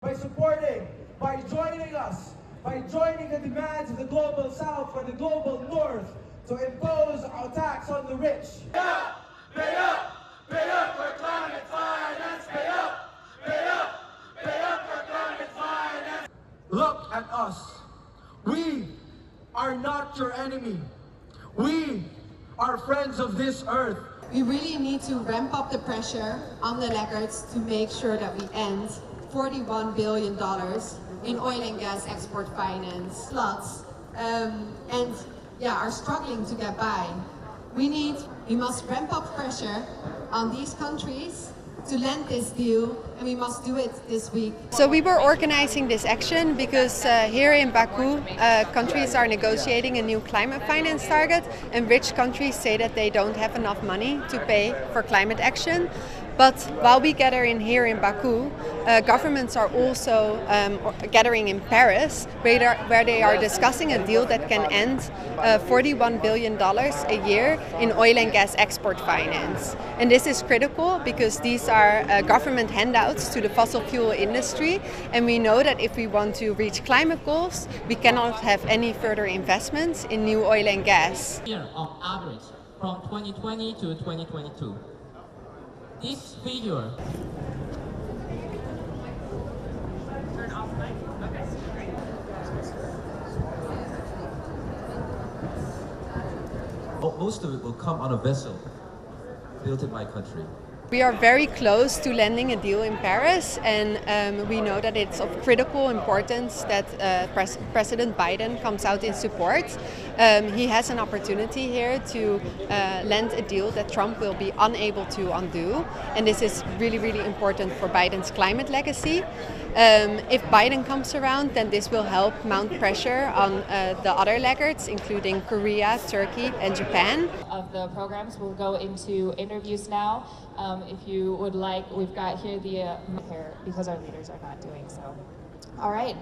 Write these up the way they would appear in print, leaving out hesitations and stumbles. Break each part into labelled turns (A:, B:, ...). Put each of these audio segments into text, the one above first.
A: by supporting, by joining us, by joining the demands of the global south and the global north to impose our tax on the rich.
B: Pay up! Pay up! Pay up for climate finance! Pay up! Pay up! Pay up for climate finance!
A: Look at us. We are not your enemy. We are friends of this earth.
C: We really need to ramp up the pressure on the laggards to make sure that we end $41 billion in oil and gas export finance floods and are struggling to get by. We must ramp up pressure on these countries to land this deal, and we must do it this week.
D: So we were organizing this action because here in Baku, countries are negotiating a new climate finance target, and rich countries say that they don't have enough money to pay for climate action. But while we gather in here in Baku, governments are also gathering in Paris, where they are discussing a deal that can end $41 billion a year in oil and gas export finance. And this is critical because these are government handouts to the fossil fuel industry, and we know that if we want to reach climate goals, we cannot have any further investments in new oil and gas.
E: Year on average from 2020 to 2022. This figure
F: most of it will come on a vessel built in my country.
D: We are very close to landing a deal in Paris, and we know that it's of critical importance that President Biden comes out in support. He has an opportunity here to land a deal that Trump will be unable to undo, and this is really, really important for Biden's climate legacy. If Biden comes around, then this will help mount pressure on the other laggards, including Korea, Turkey, and Japan.
G: Of the programs, we'll go into interviews now. If you would like, we've got here the because our leaders are not doing so. All right,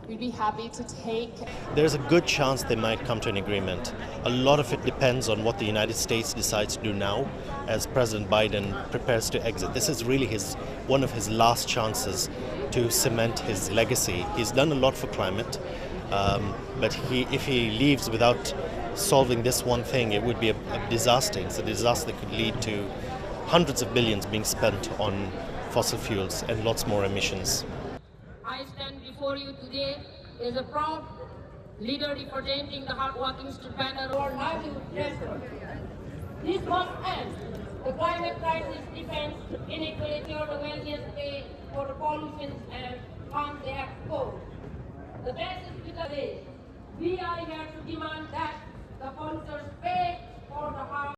G: we'd be happy to take.
H: There's a good chance they might come to an agreement. A lot of it depends on what the United States decides to do now as President Biden prepares to exit. This is really one of his last chances to cement his legacy. He's done a lot for climate, but if he leaves without solving this one thing, it would be a disaster. It's a disaster that could lead to hundreds of billions being spent on fossil fuels and lots more emissions.
I: I stand before you today as a proud leader representing the hardworking banner for livelihood pressure. This must end. The climate crisis defends inequality or the wealthiest pay for the pollution and harm they expose. The best is because we are here to demand that